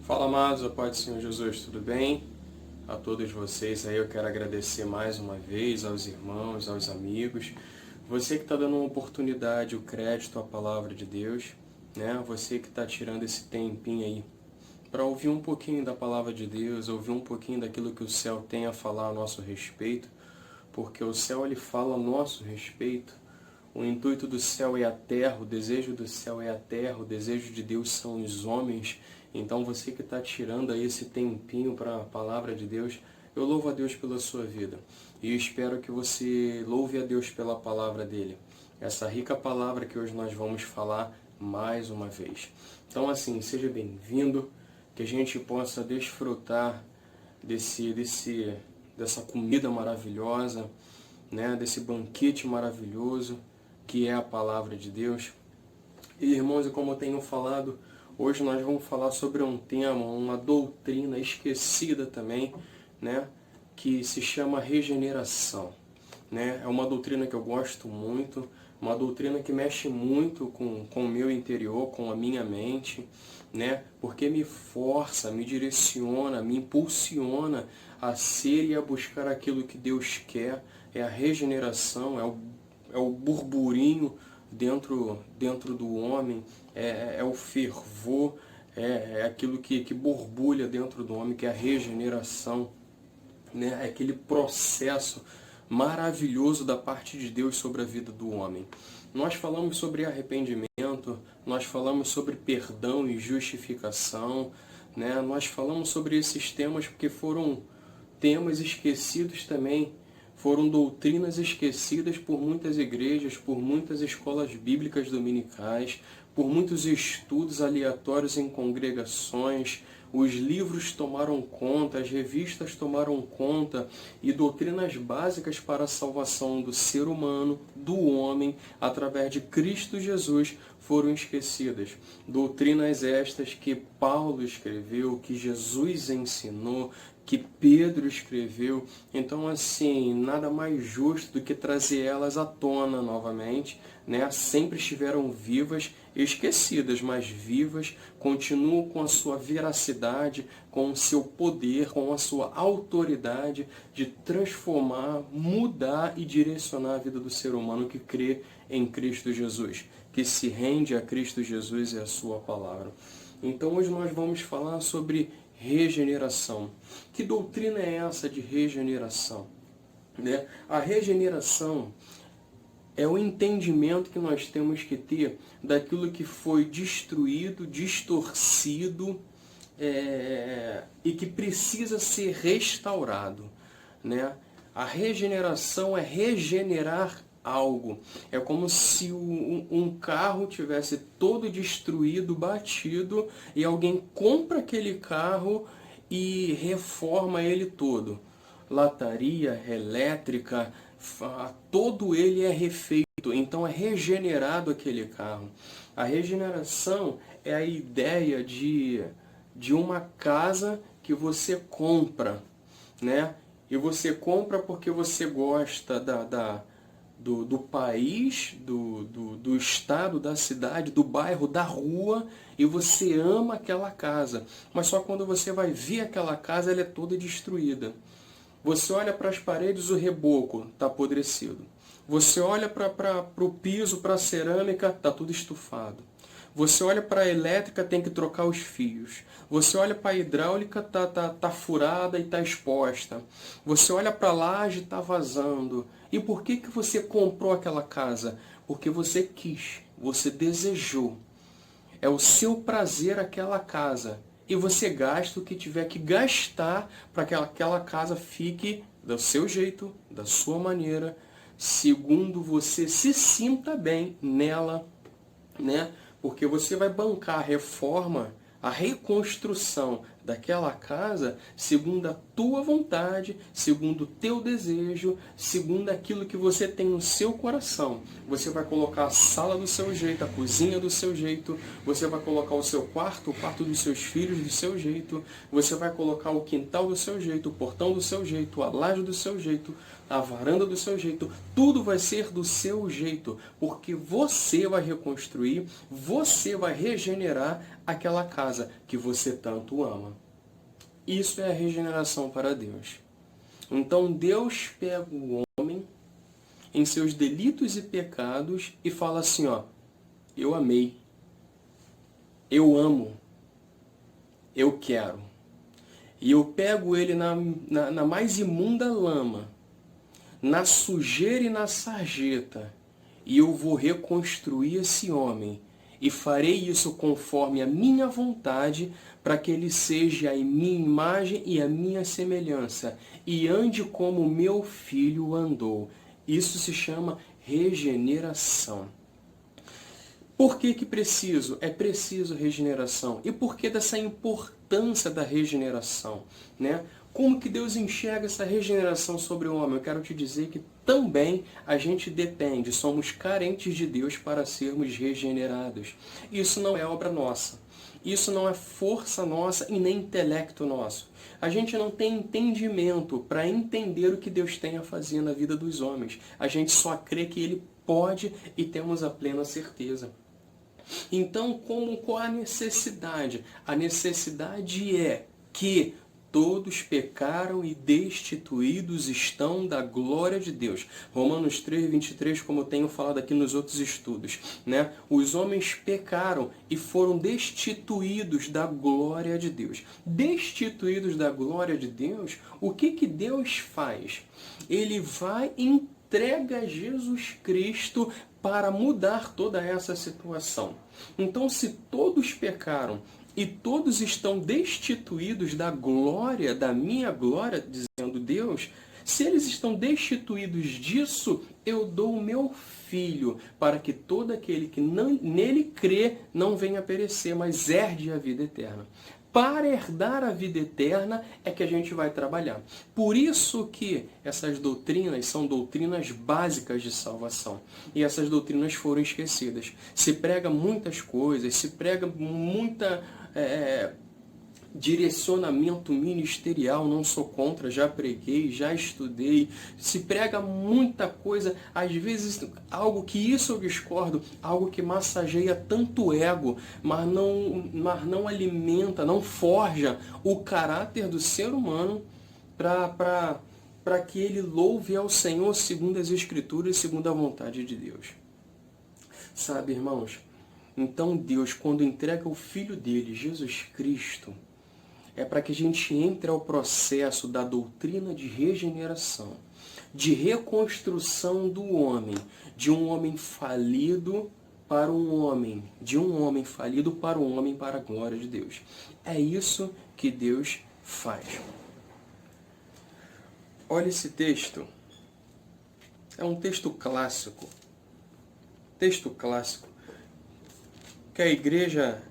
Fala, amados, a paz do Senhor Jesus, tudo bem? A todos vocês aí eu quero agradecer mais uma vez aos irmãos, aos amigos. Você que está dando uma oportunidade, o crédito à palavra de Deus, né? Você que está tirando esse tempinho aí para ouvir um pouquinho da palavra de Deus, ouvir um pouquinho daquilo que o céu tem a falar a nosso respeito, porque o céu ele fala a nosso respeito. O intuito do céu é a terra, o desejo do céu é a terra, o desejo de Deus são os homens. Então você que está tirando aí esse tempinho para a palavra de Deus, eu louvo a Deus pela sua vida. E eu espero que você louve a Deus pela palavra dele. Essa rica palavra que hoje nós vamos falar mais uma vez. Então assim, seja bem-vindo, que a gente possa desfrutar dessa comida maravilhosa, né, desse banquete maravilhoso que é a palavra de Deus. E irmãos, e como eu tenho falado, hoje nós vamos falar sobre um tema, uma doutrina esquecida também, né, que se chama regeneração. Né? É uma doutrina que eu gosto muito, uma doutrina que mexe muito com o meu interior, com a minha mente, né? Porque me força, me direciona, me impulsiona a ser e a buscar aquilo que Deus quer. É a regeneração, é o burburinho dentro do homem, é o fervor, é aquilo que borbulha dentro do homem, que é a regeneração, né? É aquele processo maravilhoso da parte de Deus sobre a vida do homem. Nós falamos sobre arrependimento, nós falamos sobre perdão e justificação, né? Nós falamos sobre esses temas porque foram temas esquecidos também, foram doutrinas esquecidas por muitas igrejas, por muitas escolas bíblicas dominicais, por muitos estudos aleatórios em congregações. Os livros tomaram conta, as revistas tomaram conta e doutrinas básicas para a salvação do ser humano, do homem, através de Cristo Jesus, foram esquecidas. Doutrinas estas que Paulo escreveu, que Jesus ensinou, que Pedro escreveu. Então, assim, nada mais justo do que trazer elas à tona novamente, né? Sempre estiveram vivas, esquecidas, mas vivas, continuam com a sua veracidade, com o seu poder, com a sua autoridade de transformar, mudar e direcionar a vida do ser humano que crê em Cristo Jesus, que se rende a Cristo Jesus e a sua palavra. Então hoje nós vamos falar sobre regeneração. Que doutrina é essa de regeneração? Né? A regeneração é o entendimento que nós temos que ter daquilo que foi destruído, distorcido, e que precisa ser restaurado. Né? A regeneração é regenerar algo. É como se um carro tivesse todo destruído, batido, e alguém compra aquele carro e reforma ele todo. Lataria, elétrica, todo ele é refeito. Então é regenerado aquele carro. A regeneração é a ideia de uma casa que você compra, né? E você compra porque você gosta do país, do estado, da cidade, do bairro, da rua, e você ama aquela casa. Mas só quando você vai ver aquela casa, ela é toda destruída. Você olha para as paredes, o reboco está apodrecido. Você olha para o piso, para a cerâmica, está tudo estufado. Você olha para a elétrica, tem que trocar os fios. Você olha para a hidráulica, tá furada e está exposta. Você olha para a laje, está vazando. E por que você comprou aquela casa? Porque você quis, você desejou. É o seu prazer aquela casa. E você gasta o que tiver que gastar para que aquela casa fique do seu jeito, da sua maneira, segundo você se sinta bem nela, né? Porque você vai bancar a reforma, a reconstrução daquela casa segundo a tua vontade, segundo o teu desejo, segundo aquilo que você tem no seu coração. Você vai colocar a sala do seu jeito, a cozinha do seu jeito, você vai colocar o seu quarto, o quarto dos seus filhos do seu jeito, você vai colocar o quintal do seu jeito, o portão do seu jeito, a laje do seu jeito, a varanda do seu jeito, tudo vai ser do seu jeito, porque você vai reconstruir, você vai regenerar aquela casa que você tanto ama. Isso é a regeneração para Deus. Então Deus pega o homem em seus delitos e pecados e fala assim, ó, eu amei, eu amo, eu quero. E eu pego ele na mais imunda lama, na sujeira e na sarjeta, e eu vou reconstruir esse homem, e farei isso conforme a minha vontade, para que ele seja a minha imagem e a minha semelhança, e ande como meu filho andou. Isso se chama regeneração. Por que que preciso? É preciso regeneração. E por que dessa importância da regeneração, né? Como que Deus enxerga essa regeneração sobre o homem? Eu quero te dizer que também a gente depende, somos carentes de Deus para sermos regenerados. Isso não é obra nossa. Isso não é força nossa e nem intelecto nosso. A gente não tem entendimento para entender o que Deus tem a fazer na vida dos homens. A gente só crê que Ele pode e temos a plena certeza. Então, qual a necessidade? A necessidade é que todos pecaram e destituídos estão da glória de Deus. Romanos 3, 23, como eu tenho falado aqui nos outros estudos, né? Os homens pecaram e foram destituídos da glória de Deus. Destituídos da glória de Deus, o que Deus faz? Ele vai e entrega Jesus Cristo para mudar toda essa situação. Então, se todos pecaram e todos estão destituídos da glória, da minha glória, dizendo Deus, se eles estão destituídos disso, eu dou o meu Filho, para que todo aquele que nele crê não venha a perecer, mas herde a vida eterna. Para herdar a vida eterna é que a gente vai trabalhar. Por isso que essas doutrinas são doutrinas básicas de salvação. E essas doutrinas foram esquecidas. Se prega muitas coisas, se prega muita direcionamento ministerial, não sou contra, já preguei, já estudei, se prega muita coisa, às vezes algo que isso eu discordo, algo que massageia tanto ego, mas não alimenta, não forja o caráter do ser humano para que ele louve ao Senhor segundo as Escrituras e segundo a vontade de Deus. Sabe, irmãos? Então Deus, quando entrega o Filho dele, Jesus Cristo, é para que a gente entre ao processo da doutrina de regeneração, de reconstrução do homem, de um homem falido para um homem, de um homem falido para um homem para a glória de Deus. É isso que Deus faz. Olha esse texto. É um texto clássico. Texto clássico. Que a igreja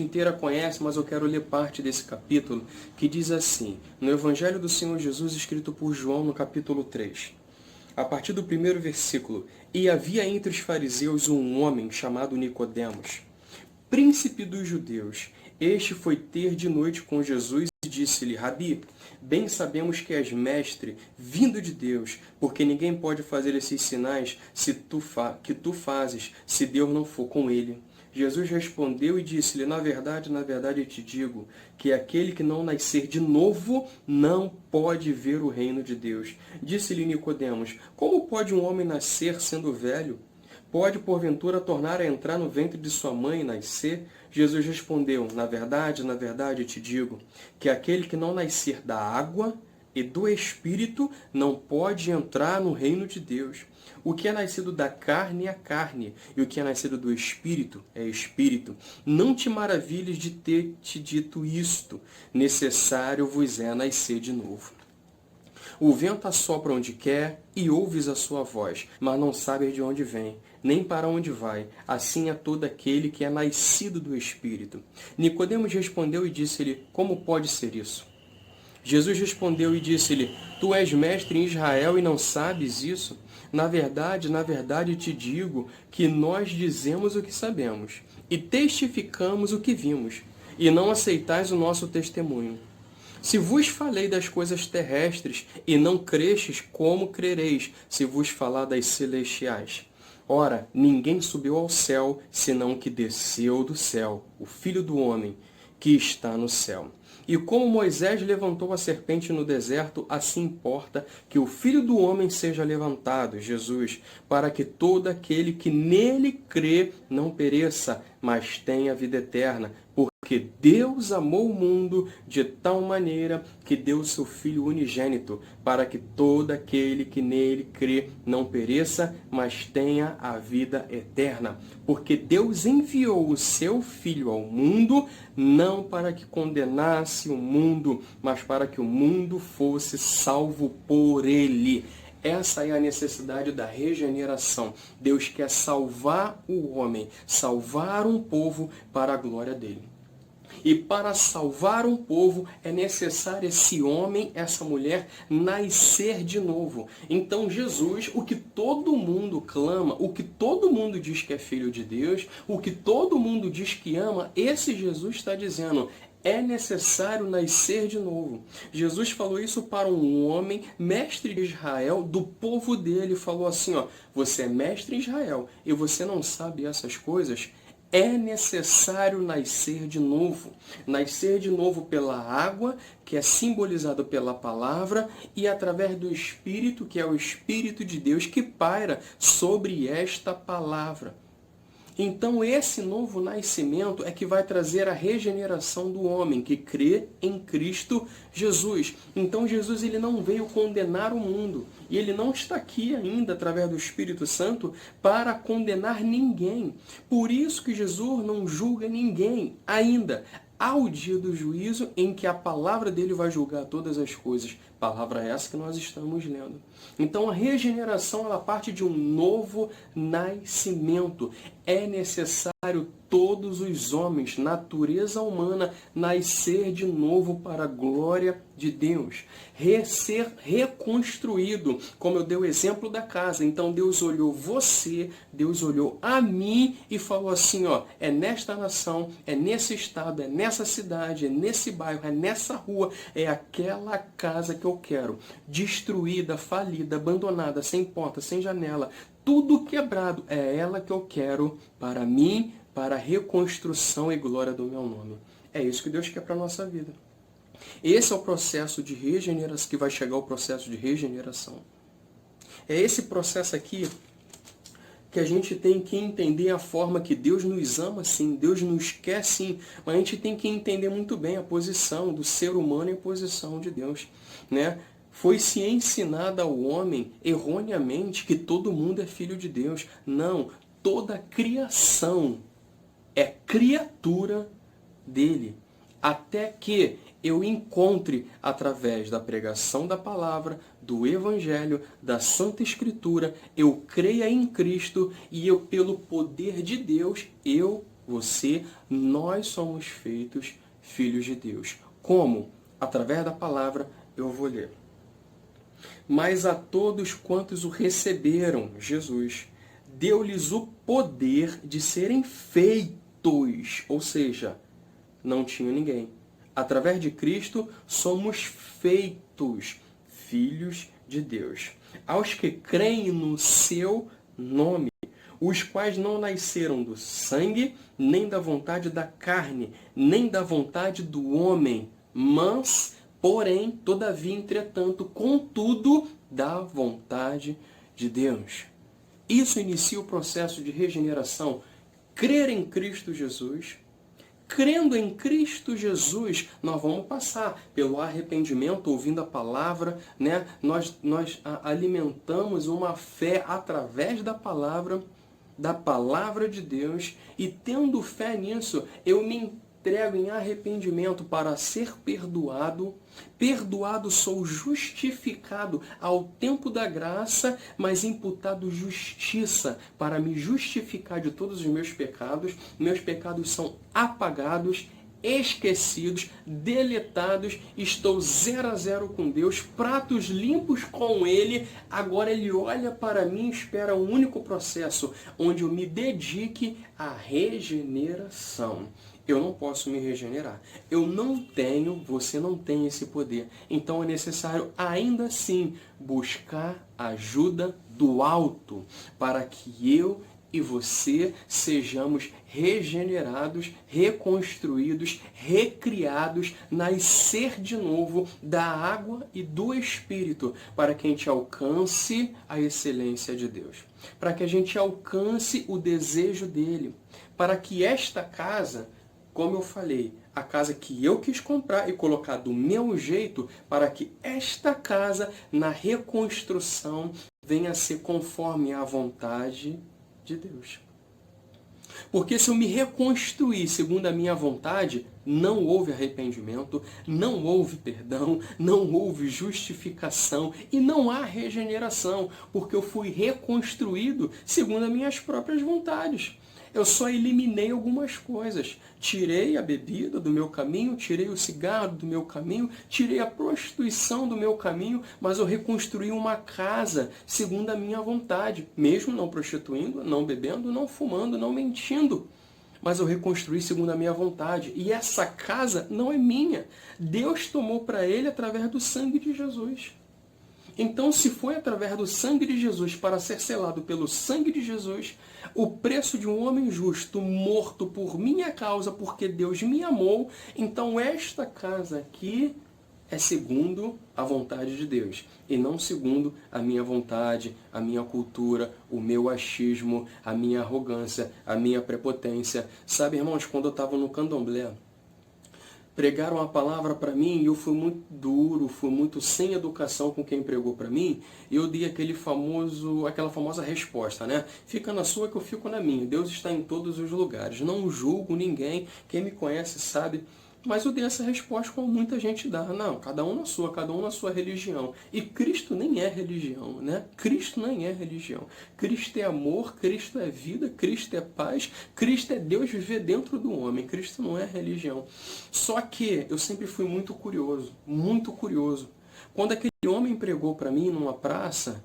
inteira conhece, mas eu quero ler parte desse capítulo, que diz assim, no Evangelho do Senhor Jesus, escrito por João, no capítulo 3, a partir do primeiro versículo, e havia entre os fariseus um homem chamado Nicodemos, príncipe dos judeus. Este foi ter de noite com Jesus e disse-lhe, Rabi, bem sabemos que és mestre, vindo de Deus, porque ninguém pode fazer esses sinais que tu fazes, se Deus não for com ele. Jesus respondeu e disse-lhe, na verdade eu te digo, que aquele que não nascer de novo não pode ver o reino de Deus. Disse-lhe Nicodemos, como pode um homem nascer sendo velho? Pode, porventura, tornar a entrar no ventre de sua mãe e nascer? Jesus respondeu, na verdade eu te digo, que aquele que não nascer da água e do Espírito não pode entrar no reino de Deus. O que é nascido da carne é carne, e o que é nascido do Espírito é Espírito. Não te maravilhes de ter te dito isto, necessário vos é nascer de novo. O vento assopra onde quer, e ouves a sua voz, mas não sabes de onde vem, nem para onde vai. Assim é todo aquele que é nascido do Espírito. Nicodemos respondeu e disse-lhe: como pode ser isso? Jesus respondeu e disse-lhe: tu és mestre em Israel e não sabes isso? Na verdade te digo que nós dizemos o que sabemos e testificamos o que vimos, e não aceitais o nosso testemunho. Se vos falei das coisas terrestres e não crestes, como crereis se vos falar das celestiais? Ora, ninguém subiu ao céu, senão o que desceu do céu, o Filho do Homem, que está no céu. E como Moisés levantou a serpente no deserto, assim importa que o Filho do Homem seja levantado, Jesus, para que todo aquele que nele crê não pereça, mas tenha vida eterna. Porque Deus amou o mundo de tal maneira que deu o seu Filho unigênito, para que todo aquele que nele crê não pereça, mas tenha a vida eterna. Porque Deus enviou o seu Filho ao mundo, não para que condenasse o mundo, mas para que o mundo fosse salvo por ele. Essa é a necessidade da regeneração. Deus quer salvar o homem, salvar um povo para a glória dele. E para salvar um povo é necessário esse homem, essa mulher, nascer de novo. Então Jesus, o que todo mundo clama, o que todo mundo diz que é filho de Deus, o que todo mundo diz que ama, esse Jesus está dizendo: é necessário nascer de novo. Jesus falou isso para um homem, mestre de Israel, do povo dele. Falou assim, ó: você é mestre em Israel e você não sabe essas coisas? É necessário nascer de novo. Nascer de novo pela água, que é simbolizado pela palavra, e através do Espírito, que é o Espírito de Deus, que paira sobre esta palavra. Então esse novo nascimento é que vai trazer a regeneração do homem que crê em Cristo Jesus. Então Jesus ele não veio condenar o mundo. E ele não está aqui ainda, através do Espírito Santo, para condenar ninguém. Por isso que Jesus não julga ninguém ainda. Há o dia do juízo em que a palavra dele vai julgar todas as coisas. Palavra essa que nós estamos lendo. Então a regeneração ela parte de um novo nascimento. É necessário todos os homens, natureza humana, nascer de novo para a glória de Deus. Ser reconstruído, como eu dei o exemplo da casa. Então Deus olhou você, Deus olhou a mim e falou assim, ó: é nesta nação, é nesse estado, é nessa cidade, é nesse bairro, é nessa rua, é aquela casa que eu quero. Destruída, falida, abandonada, sem porta, sem janela, tudo quebrado, é ela que eu quero para mim, para a reconstrução e glória do meu nome. É isso que Deus quer para a nossa vida. Esse é o processo de regeneração, que vai chegar ao processo de regeneração. É esse processo aqui que a gente tem que entender a forma que Deus nos ama sim, Deus nos quer sim, mas a gente tem que entender muito bem a posição do ser humano e a posição de Deus, né? Foi-se ensinado ao homem erroneamente que todo mundo é filho de Deus. Não, toda criação é criatura dele. Até que eu encontre, através da pregação da palavra, do Evangelho, da Santa Escritura, eu creia em Cristo e eu, pelo poder de Deus, você, nós somos feitos filhos de Deus. Como? Através da palavra, eu vou ler. Mas a todos quantos o receberam, Jesus, deu-lhes o poder de serem feitos, ou seja, não tinha ninguém. Através de Cristo, somos feitos filhos de Deus. Aos que creem no seu nome, os quais não nasceram do sangue, nem da vontade da carne, nem da vontade do homem, mas, porém, todavia, entretanto, contudo, da vontade de Deus. Isso inicia o processo de regeneração. Crer em Cristo Jesus. Crendo em Cristo Jesus, nós vamos passar pelo arrependimento, ouvindo a palavra, né? Nós alimentamos uma fé através da palavra de Deus, e tendo fé nisso, eu me entrego em arrependimento para ser perdoado, perdoado sou justificado ao tempo da graça, mas imputado justiça para me justificar de todos os meus pecados são apagados, esquecidos, deletados, estou 0 a 0 com Deus, pratos limpos com Ele, agora Ele olha para mim e espera um único processo, onde eu me dedique à regeneração. Eu não posso me regenerar. Eu não tenho, você não tem esse poder. Então é necessário, ainda assim, buscar ajuda do alto, para que eu e você sejamos regenerados, reconstruídos, recriados, nascer de novo da água e do Espírito, para que a gente alcance a excelência de Deus, para que a gente alcance o desejo dele, para que esta casa, como eu falei, a casa que eu quis comprar e colocar do meu jeito, para que esta casa, na reconstrução, venha a ser conforme a vontade de Deus. Porque se eu me reconstruir segundo a minha vontade, não houve arrependimento, não houve perdão, não houve justificação e não há regeneração, porque eu fui reconstruído segundo as minhas próprias vontades. Eu só eliminei algumas coisas. Tirei a bebida do meu caminho, tirei o cigarro do meu caminho, tirei a prostituição do meu caminho, mas eu reconstruí uma casa segundo a minha vontade, mesmo não prostituindo, não bebendo, não fumando, não mentindo. Mas eu reconstruí segundo a minha vontade. E essa casa não é minha. Deus tomou para ele através do sangue de Jesus. Então, se foi através do sangue de Jesus, para ser selado pelo sangue de Jesus, o preço de um homem justo morto por minha causa, porque Deus me amou, então esta casa aqui é segundo a vontade de Deus, e não segundo a minha vontade, a minha cultura, o meu achismo, a minha arrogância, a minha prepotência. Sabe, irmãos, quando eu estava no candomblé, pregaram a palavra para mim e eu fui muito duro, fui muito sem educação com quem pregou para mim, e eu dei aquela famosa resposta, né? Fica na sua que eu fico na minha. Deus está em todos os lugares. Não julgo ninguém, quem me conhece sabe. Mas eu dei essa resposta como muita gente dá. Não, cada um na sua religião. E Cristo nem é religião, né? Cristo nem é religião. Cristo é amor, Cristo é vida, Cristo é paz, Cristo é Deus viver dentro do homem. Cristo não é religião. Só que eu sempre fui muito curioso, muito curioso. Quando aquele homem pregou para mim numa praça,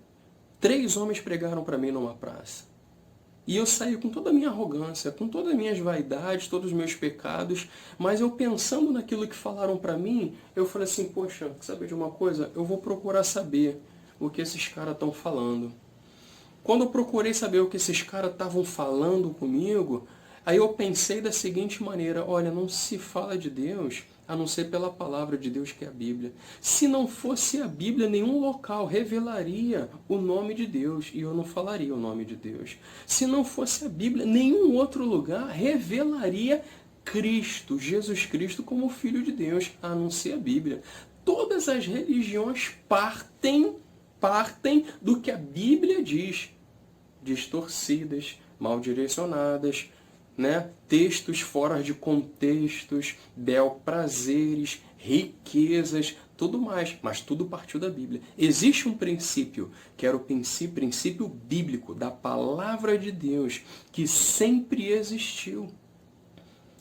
3 homens pregaram para mim numa praça. E eu saí com toda a minha arrogância, com todas as minhas vaidades, todos os meus pecados, mas eu pensando naquilo que falaram para mim, eu falei assim, poxa, quer saber de uma coisa? Eu vou procurar saber o que esses caras estão falando. Quando eu procurei saber o que esses caras estavam falando comigo, aí eu pensei da seguinte maneira, olha, não se fala de Deus a não ser pela palavra de Deus, que é a Bíblia. Se não fosse a Bíblia, nenhum local revelaria o nome de Deus, e eu não falaria o nome de Deus. Se não fosse a Bíblia, nenhum outro lugar revelaria Cristo, Jesus Cristo, como Filho de Deus, a não ser a Bíblia. Todas as religiões partem do que a Bíblia diz, distorcidas, mal direcionadas, né? Textos fora de contextos, bel prazeres, riquezas, tudo mais, mas tudo partiu da Bíblia. Existe um princípio, que era o princípio bíblico, da palavra de Deus, que sempre existiu.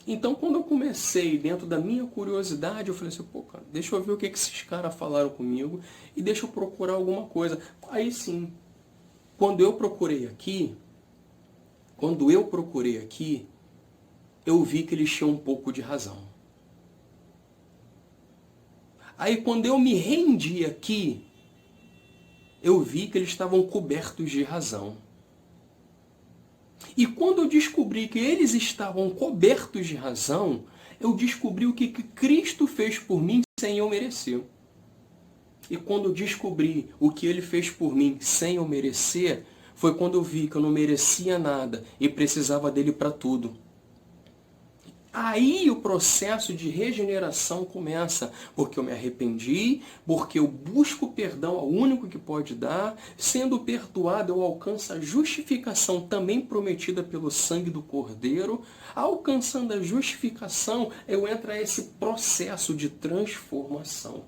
Então, quando eu comecei, dentro da minha curiosidade, eu falei assim, pô, cara, deixa eu ver o que esses caras falaram comigo e deixa eu procurar alguma coisa. Aí sim, quando eu procurei aqui, eu vi que eles tinham um pouco de razão. Aí quando eu me rendi aqui, eu vi que eles estavam cobertos de razão. E quando eu descobri que eles estavam cobertos de razão, eu descobri o que Cristo fez por mim sem eu merecer. E quando eu descobri o que ele fez por mim sem eu merecer, foi quando eu vi que eu não merecia nada e precisava dele para tudo. Aí o processo de regeneração começa, porque eu me arrependi, porque eu busco perdão ao único que pode dar, sendo perdoado eu alcanço a justificação também prometida pelo sangue do Cordeiro, alcançando a justificação eu entro a esse processo de transformação.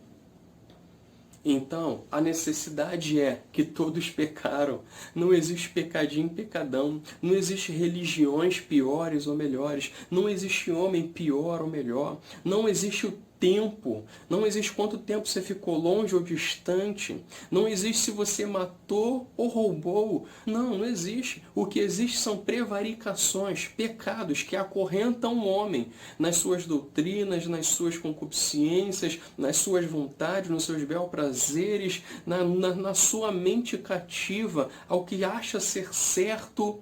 Então, a necessidade é que todos pecaram. Não existe pecadinho, pecadão. Não existe religiões piores ou melhores. Não existe homem pior ou melhor. Não existe o tempo. Não existe quanto tempo você ficou longe ou distante. Não existe se você matou ou roubou. Não existe. O que existe são prevaricações, pecados que acorrentam o homem nas suas doutrinas, nas suas concupiscências, nas suas vontades, nos seus bel prazeres, na sua mente cativa ao que acha ser certo.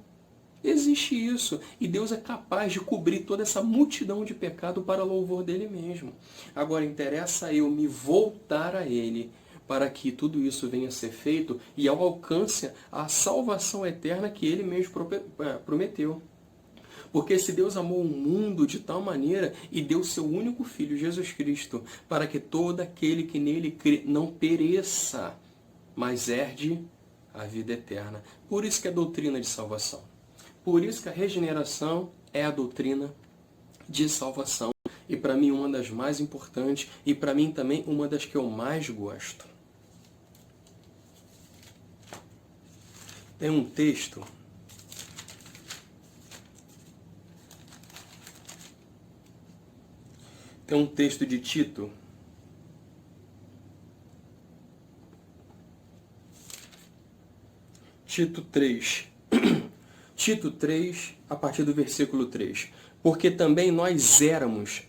Existe isso. E Deus é capaz de cobrir toda essa multidão de pecado para louvor dele mesmo. Agora, interessa eu me voltar a ele para que tudo isso venha a ser feito e ao alcance a salvação eterna que ele mesmo prometeu. Porque se Deus amou o mundo de tal maneira e deu seu único Filho, Jesus Cristo, para que todo aquele que nele crê não pereça, mas herde a vida eterna. Por isso que é a doutrina de salvação. Por isso que a regeneração é a doutrina de salvação. E para mim uma das mais importantes e para mim também uma das que eu mais gosto. Tem um texto de Tito. Tito 3. Tito 3, a partir do versículo 3. Porque também nós éramos,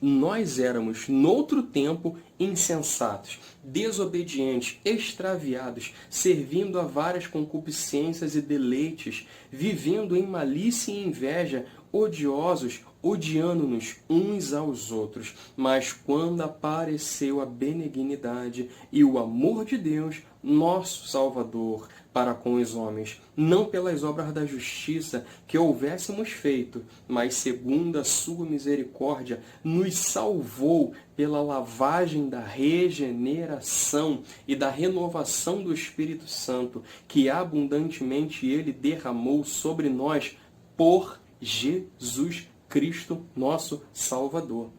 noutro tempo, insensatos, desobedientes, extraviados, servindo a várias concupiscências e deleites, vivendo em malícia e inveja, odiosos, odiando-nos uns aos outros. Mas quando apareceu a benignidade e o amor de Deus, nosso Salvador, para com os homens, não pelas obras da justiça que houvéssemos feito, mas segundo a sua misericórdia, nos salvou pela lavagem da regeneração e da renovação do Espírito Santo, que abundantemente ele derramou sobre nós por Jesus Cristo, nosso Salvador,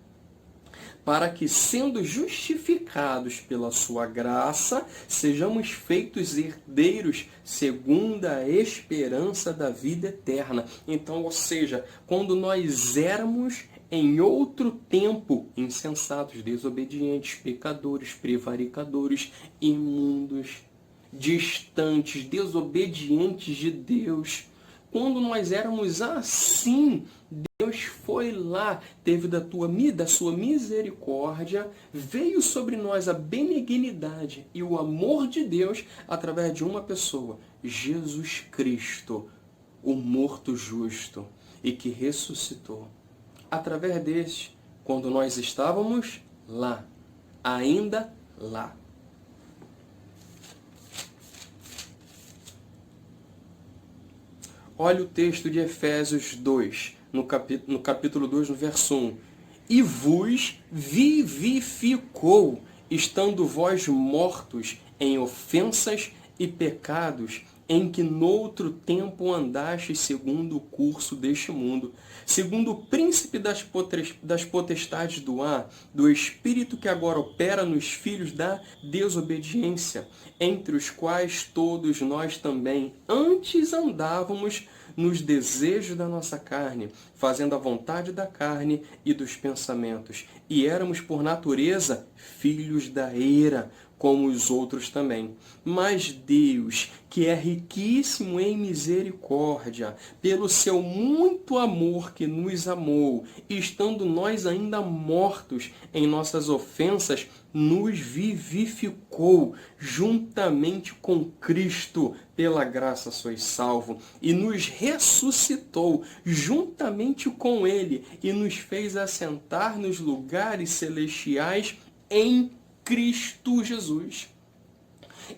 para que, sendo justificados pela sua graça, sejamos feitos herdeiros segundo a esperança da vida eterna. Então, ou seja, quando nós éramos em outro tempo insensatos, desobedientes, pecadores, prevaricadores, imundos, distantes, desobedientes de Deus, quando nós éramos assim, Deus foi lá, teve da sua misericórdia, veio sobre nós a benignidade e o amor de Deus através de uma pessoa, Jesus Cristo, o morto justo e que ressuscitou. Através deste, quando nós estávamos lá, ainda lá. Olha o texto de Efésios 2, no capítulo 2, no verso 1. E vos vivificou, estando vós mortos em ofensas e pecados, em que noutro tempo andastes segundo o curso deste mundo, segundo o príncipe das potestades do ar, do espírito que agora opera nos filhos da desobediência, entre os quais todos nós também antes andávamos nos desejos da nossa carne, fazendo a vontade da carne e dos pensamentos, e éramos por natureza filhos da ira, como os outros também. Mas Deus, que é riquíssimo em misericórdia, pelo seu muito amor que nos amou, estando nós ainda mortos em nossas ofensas, nos vivificou juntamente com Cristo, pela graça sois salvo, e nos ressuscitou juntamente com Ele, e nos fez assentar nos lugares celestiais em Cristo Jesus.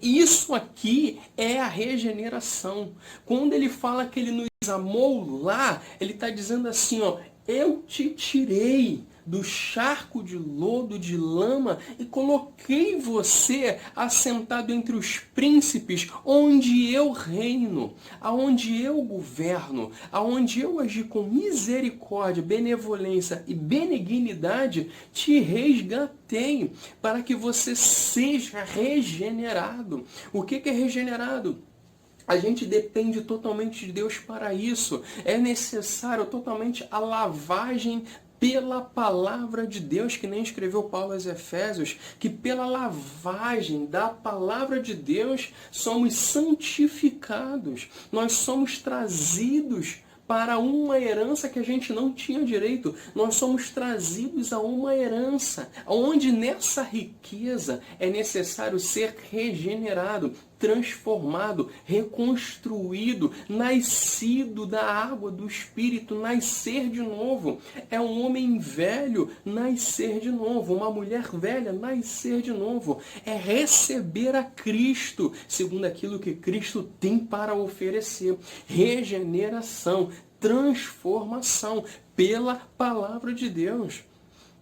Isso aqui é a regeneração. Quando ele fala que ele nos amou lá, ele está dizendo assim, ó, Eu te tirei do charco de lodo, de lama, e coloquei você assentado entre os príncipes, onde eu reino, aonde eu governo, aonde eu agi com misericórdia, benevolência e benignidade, te resgatei para que você seja regenerado. O que é regenerado? A gente depende totalmente de Deus para isso. É necessário totalmente a lavagem pela palavra de Deus, que nem escreveu Paulo aos Efésios, que pela lavagem da palavra de Deus somos santificados. Nós somos trazidos para uma herança que a gente não tinha direito. Nós somos trazidos a uma herança, onde nessa riqueza é necessário ser regenerado, transformado, reconstruído, nascido da água do Espírito, nascer de novo. É um homem velho nascer de novo, uma mulher velha nascer de novo. É receber a Cristo, segundo aquilo que Cristo tem para oferecer. Regeneração, transformação pela palavra de Deus.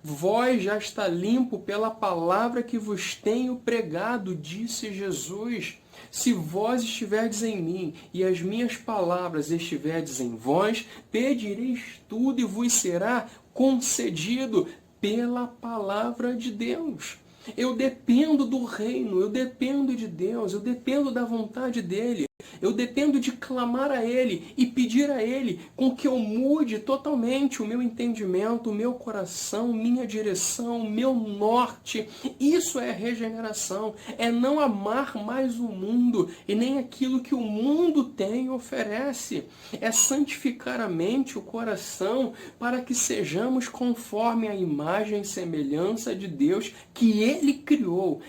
Vós já está limpo pela palavra que vos tenho pregado, disse Jesus. Se vós estiverdes em mim e as minhas palavras estiverdes em vós, pedireis tudo e vos será concedido pela palavra de Deus. Eu dependo do reino, eu dependo de Deus, eu dependo da vontade dEle. Eu dependo de clamar a Ele e pedir a Ele com que eu mude totalmente o meu entendimento, o meu coração, minha direção, o meu norte. Isso é regeneração. É não amar mais o mundo e nem aquilo que o mundo tem e oferece. É santificar a mente, o coração, para que sejamos conforme a imagem e semelhança de Deus que Ele criou,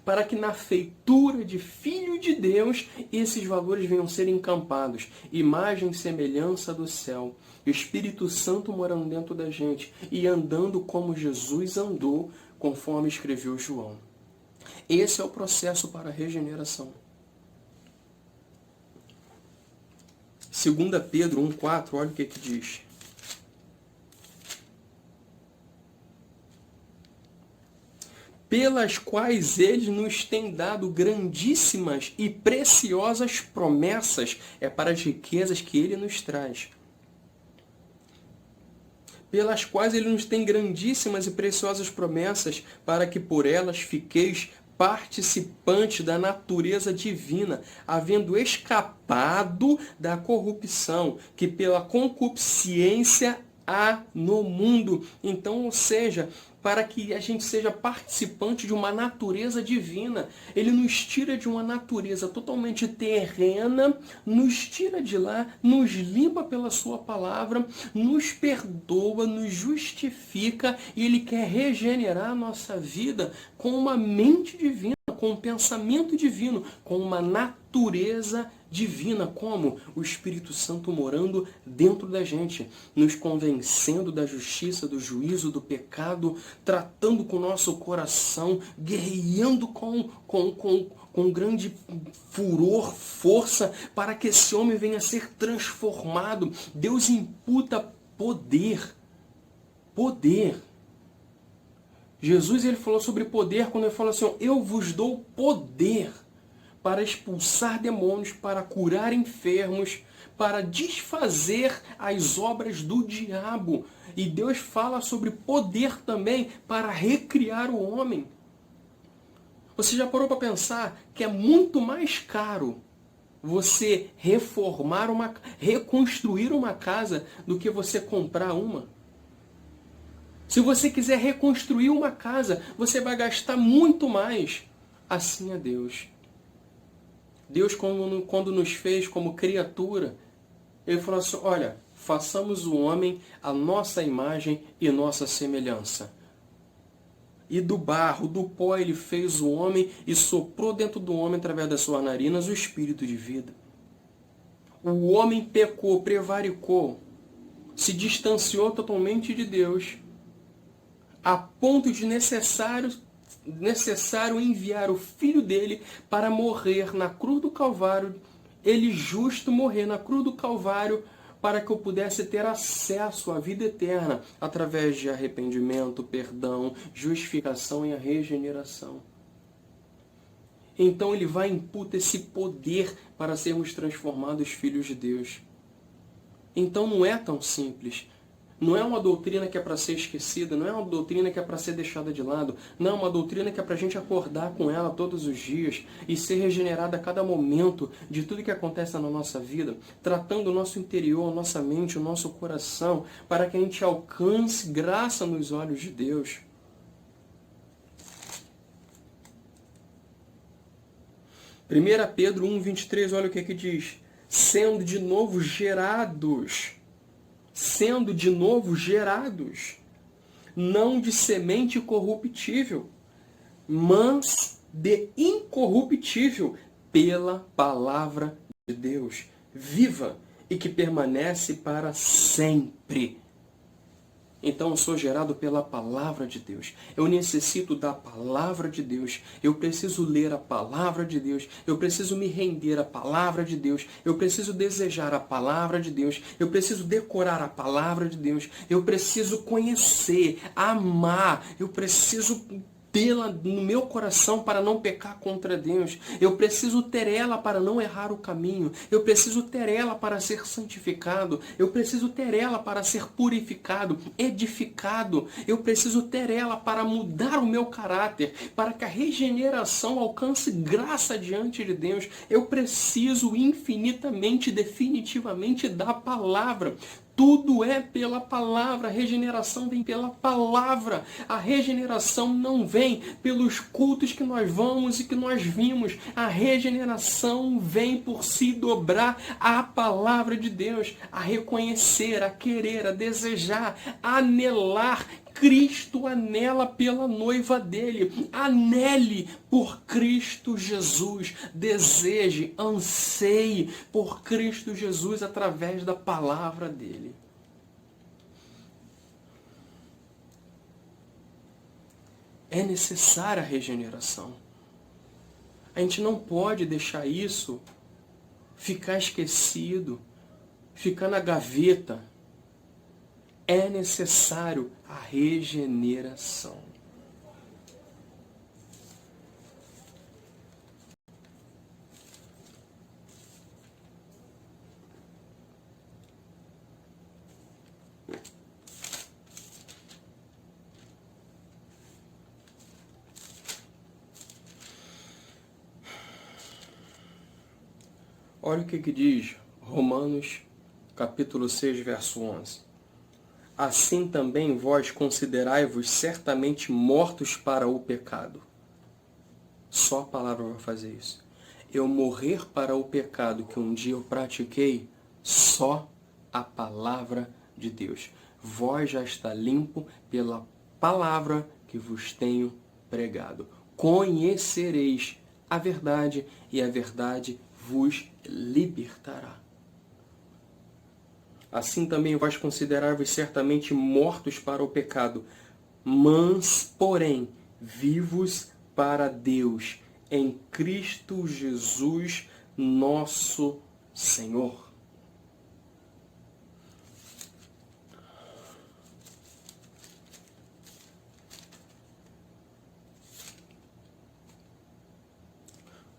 para que na feitura de Filho de Deus, esses valores venham ser encampados. Imagem e semelhança do céu. Espírito Santo morando dentro da gente e andando como Jesus andou, conforme escreveu João. Esse é o processo para a regeneração. 2 Pedro 1,4, olha o que diz. Pelas quais ele nos tem dado grandíssimas e preciosas promessas, é para as riquezas que ele nos traz. Pelas quais ele nos tem grandíssimas e preciosas promessas, para que por elas fiqueis participantes da natureza divina, havendo escapado da corrupção, que pela concupiscência há no mundo. Então, ou seja, para que a gente seja participante de uma natureza divina. Ele nos tira de uma natureza totalmente terrena, nos tira de lá, nos limpa pela sua palavra, nos perdoa, nos justifica, e Ele quer regenerar a nossa vida com uma mente divina, com um pensamento divino, com uma natureza divina, como o Espírito Santo morando dentro da gente, nos convencendo da justiça, do juízo, do pecado, tratando com o nosso coração, guerreando com grande furor, força, para que esse homem venha a ser transformado. Deus imputa poder. Jesus ele falou sobre poder quando ele falou assim: eu vos dou poder para expulsar demônios, para curar enfermos, para desfazer as obras do diabo. E Deus fala sobre poder também para recriar o homem. Você já parou para pensar que é muito mais caro você reconstruir uma casa do que você comprar uma? Se você quiser reconstruir uma casa, você vai gastar muito mais. Assim é Deus. Deus, quando nos fez como criatura, Ele falou assim: olha, façamos o homem a nossa imagem e nossa semelhança. E do barro, do pó, Ele fez o homem e soprou dentro do homem, através das suas narinas, o espírito de vida. O homem pecou, prevaricou, se distanciou totalmente de Deus, a ponto de necessário enviar o Filho dele para morrer na cruz do Calvário, ele justo morrer na cruz do Calvário, para que eu pudesse ter acesso à vida eterna através de arrependimento, perdão, justificação e a regeneração. Então ele vai imputar esse poder para sermos transformados filhos de Deus. Então não é tão simples. Não é uma doutrina que é para ser esquecida, não é uma doutrina que é para ser deixada de lado, não é uma doutrina que é para a gente acordar com ela todos os dias e ser regenerada a cada momento de tudo que acontece na nossa vida, tratando o nosso interior, a nossa mente, o nosso coração, para que a gente alcance graça nos olhos de Deus. Primeira Pedro 1:23, olha o que diz. Sendo de novo gerados, não de semente corruptível, mas de incorruptível, pela palavra de Deus, viva e que permanece para sempre. Então eu sou gerado pela palavra de Deus. Eu necessito da palavra de Deus. Eu preciso ler a palavra de Deus. Eu preciso me render à palavra de Deus. Eu preciso desejar a palavra de Deus. Eu preciso decorar a palavra de Deus. Eu preciso conhecer, amar. Eu preciso tê-la no meu coração para não pecar contra Deus. Eu preciso ter ela para não errar o caminho. Eu preciso ter ela para ser santificado. Eu preciso ter ela para ser purificado, edificado. Eu preciso ter ela para mudar o meu caráter, para que a regeneração alcance graça diante de Deus. Eu preciso infinitamente, definitivamente da palavra. Tudo é pela palavra, a regeneração vem pela palavra. A regeneração não vem pelos cultos que nós vamos e que nós vimos. A regeneração vem por se dobrar à palavra de Deus, a reconhecer, a querer, a desejar, a anelar. Cristo anela pela noiva dele. Anele por Cristo Jesus. Deseje, anseie por Cristo Jesus através da palavra dele. É necessária a regeneração. A gente não pode deixar isso ficar esquecido, ficar na gaveta. É necessário a regeneração. Olha o que diz Romanos, capítulo 6, verso 11. Assim também vós considerai-vos certamente mortos para o pecado. Só a palavra vai fazer isso. Eu morrer para o pecado que um dia eu pratiquei, só a palavra de Deus. Vós já está limpo pela palavra que vos tenho pregado. Conhecereis a verdade e a verdade vos libertará. Assim também vós considerai-vos certamente mortos para o pecado, mas, porém, vivos para Deus, em Cristo Jesus, nosso Senhor.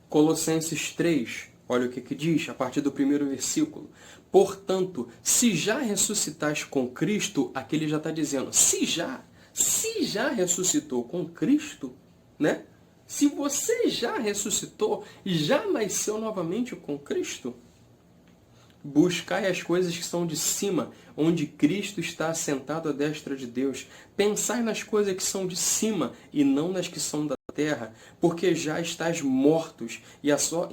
Colossenses 3, olha o que diz, a partir do primeiro versículo. Portanto, se já ressuscitais com Cristo, aqui ele já está dizendo, se já ressuscitou com Cristo, né? Se você já ressuscitou, já nasceu novamente com Cristo, buscai as coisas que são de cima, onde Cristo está assentado à destra de Deus. Pensai nas coisas que são de cima e não nas que são da terra, porque já estáis mortos e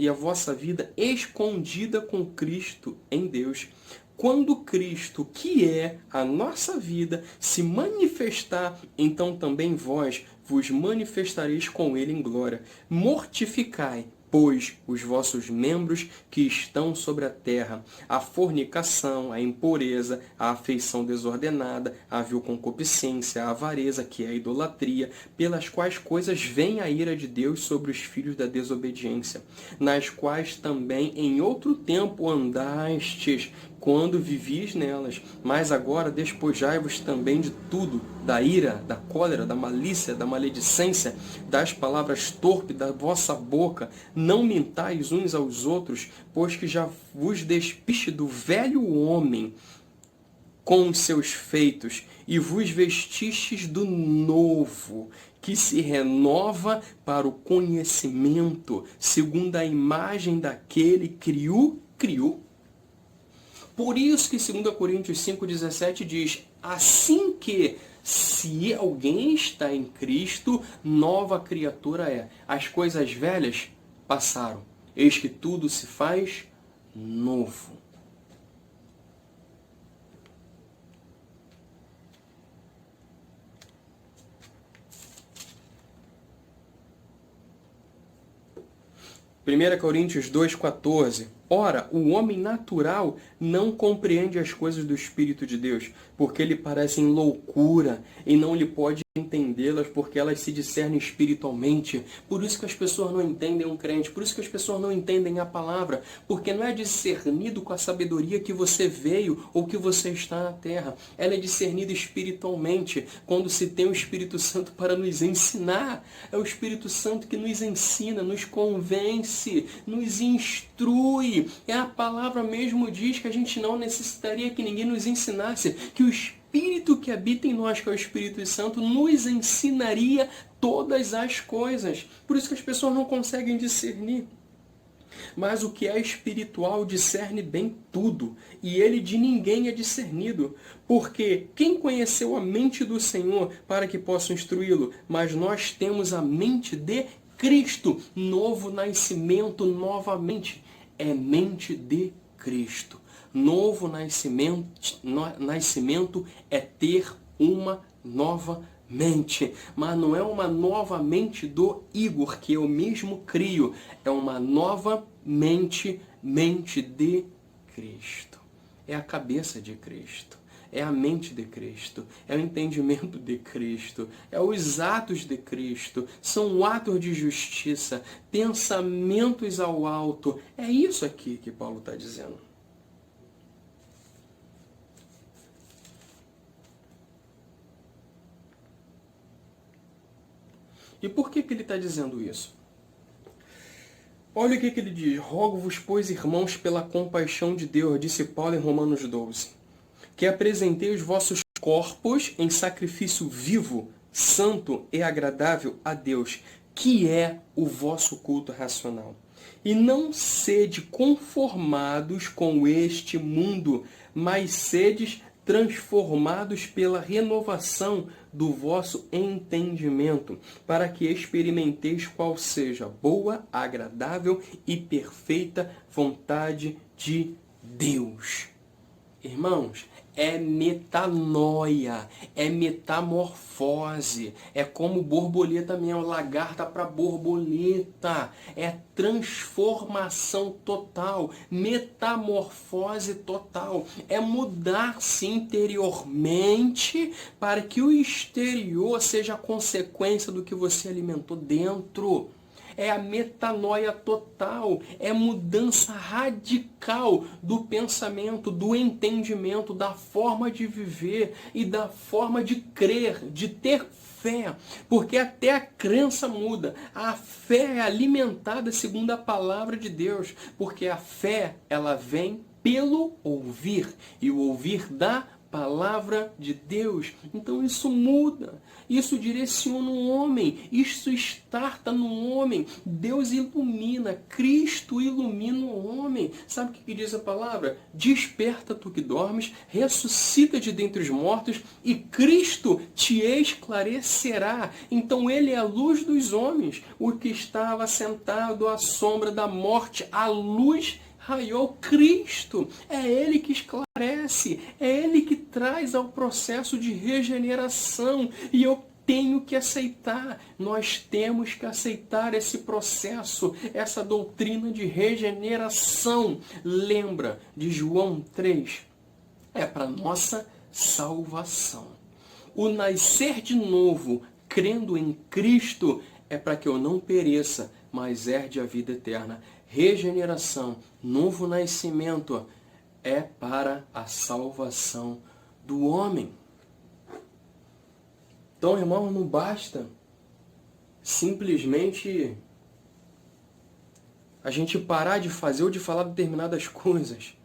a vossa vida escondida com Cristo em Deus. Quando Cristo, que é a nossa vida, se manifestar, então também vós vos manifestareis com ele em glória. Mortificai, pois, os vossos membros que estão sobre a terra, a fornicação, a impureza, a afeição desordenada, a vil concupiscência, a avareza, que é a idolatria, pelas quais coisas vem a ira de Deus sobre os filhos da desobediência, nas quais também em outro tempo andastes, quando vivis nelas. Mas agora despojai-vos também de tudo, da ira, da cólera, da malícia, da maledicência, das palavras torpes da vossa boca. Não mintais uns aos outros, pois que já vos despiste do velho homem com os seus feitos, e vos vestistes do novo, que se renova para o conhecimento, segundo a imagem daquele que o criou. Por isso que 2 Coríntios 5,17 diz, assim que, se alguém está em Cristo, nova criatura é. As coisas velhas passaram, eis que tudo se faz novo. Primeira Coríntios 2,14. Ora, o homem natural não compreende as coisas do Espírito de Deus, porque lhe parecem loucura, e não lhe pode entendê-las, porque elas se discernem espiritualmente. Por isso que as pessoas não entendem um crente, por isso que as pessoas não entendem a palavra, porque não é discernido com a sabedoria que você veio ou que você está na terra. Ela é discernida espiritualmente, quando se tem o Espírito Santo para nos ensinar. É o Espírito Santo que nos ensina, nos convence, nos instrui. É a palavra mesmo diz que a gente não necessitaria que ninguém nos ensinasse, que o Espírito que habita em nós, que é o Espírito Santo, nos ensinaria todas as coisas. Por isso que as pessoas não conseguem discernir. Mas o que é espiritual discerne bem tudo, e ele de ninguém é discernido. Porque quem conheceu a mente do Senhor para que possa instruí-lo? Mas nós temos a mente de Cristo, novo nascimento novamente. É mente de Cristo. Novo nascimento é ter uma nova mente. Mas não é uma nova mente do Igor, que eu mesmo crio. É uma nova mente de Cristo. É a cabeça de Cristo. É a mente de Cristo, é o entendimento de Cristo, é os atos de Cristo, são atos de justiça, pensamentos ao alto. É isso aqui que Paulo está dizendo. E por que ele está dizendo isso? Olha o que ele diz. Rogo-vos, pois, irmãos, pela compaixão de Deus, disse Paulo em Romanos 12, que apresentei os vossos corpos em sacrifício vivo, santo e agradável a Deus, que é o vosso culto racional. E não sede conformados com este mundo, mas sedes transformados pela renovação do vosso entendimento, para que experimenteis qual seja a boa, agradável e perfeita vontade de Deus. Irmãos, é metanoia, é metamorfose, é como borboleta mesmo, lagarta para borboleta, é transformação total, metamorfose total, é mudar-se interiormente para que o exterior seja a consequência do que você alimentou dentro. É a metanoia total, é mudança radical do pensamento, do entendimento, da forma de viver e da forma de crer, de ter fé. Porque até a crença muda. A fé é alimentada segundo a palavra de Deus. Porque a fé, ela vem pelo ouvir. E o ouvir da palavra de Deus. Então isso muda, isso direciona o homem, isso starta no homem. Deus ilumina, Cristo ilumina o homem. Sabe o que diz a palavra? Desperta tu que dormes, ressuscita de dentre os mortos e Cristo te esclarecerá. Então ele é a luz dos homens, o que estava sentado à sombra da morte, a luz raiou Cristo. É Ele que esclarece, é Ele que traz ao processo de regeneração. E eu tenho que aceitar, nós temos que aceitar esse processo, essa doutrina de regeneração. Lembra de João 3? É para nossa salvação. O nascer de novo, crendo em Cristo, é para que eu não pereça, mas herde a vida eterna. Regeneração, novo nascimento, é para a salvação do homem. Então, irmão, não basta simplesmente a gente parar de fazer ou de falar determinadas coisas.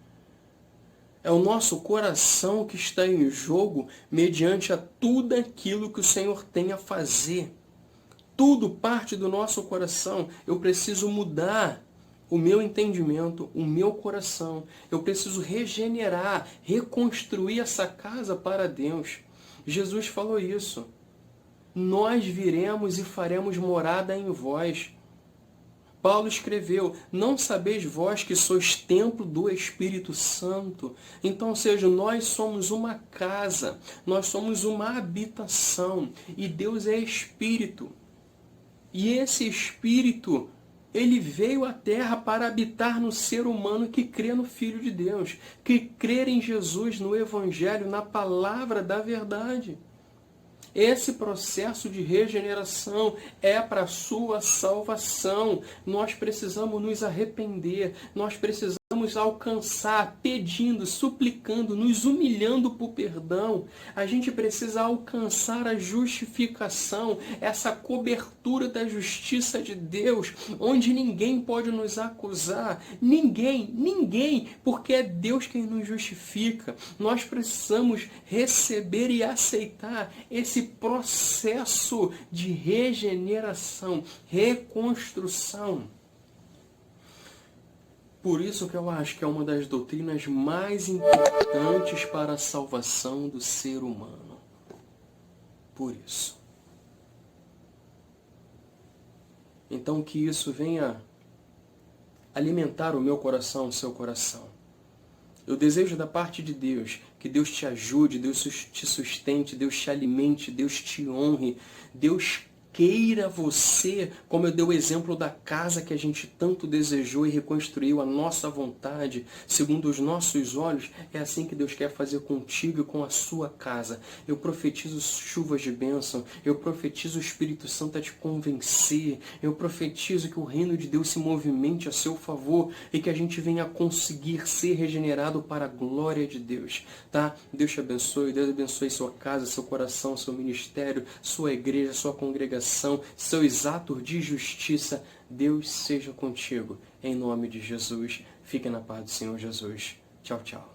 É o nosso coração que está em jogo mediante a tudo aquilo que o Senhor tem a fazer. Tudo parte do nosso coração. Eu preciso mudar o meu entendimento, o meu coração. Eu preciso regenerar, reconstruir essa casa para Deus. Jesus falou isso. Nós viremos e faremos morada em vós. Paulo escreveu, não sabeis vós que sois templo do Espírito Santo? Então, ou seja, nós somos uma casa, nós somos uma habitação, e Deus é Espírito. E esse Espírito, ele veio à Terra para habitar no ser humano que crê no Filho de Deus, que crê em Jesus, no Evangelho, na palavra da verdade. Esse processo de regeneração é para a sua salvação. Nós precisamos nos arrepender, nós precisamos alcançar, pedindo, suplicando, nos humilhando por perdão. A gente precisa alcançar a justificação, essa cobertura da justiça de Deus, onde ninguém pode nos acusar. Ninguém, porque é Deus quem nos justifica. Nós precisamos receber e aceitar esse processo de regeneração, reconstrução. Por isso que eu acho que é uma das doutrinas mais importantes para a salvação do ser humano. Por isso. Então que isso venha alimentar o meu coração, o seu coração. Eu desejo da parte de Deus que Deus te ajude, Deus te sustente, Deus te alimente, Deus te honre, Deus queira você, como eu dei o exemplo da casa que a gente tanto desejou e reconstruiu a nossa vontade, segundo os nossos olhos, é assim que Deus quer fazer contigo e com a sua casa. Eu profetizo chuvas de bênção, eu profetizo o Espírito Santo a te convencer, eu profetizo que o reino de Deus se movimente a seu favor e que a gente venha conseguir ser regenerado para a glória de Deus, tá? Deus te abençoe, Deus abençoe sua casa, seu coração, seu ministério, sua igreja, sua congregação, seus atos de justiça. Deus seja contigo. Em nome de Jesus. Fique na paz do Senhor Jesus. Tchau, tchau.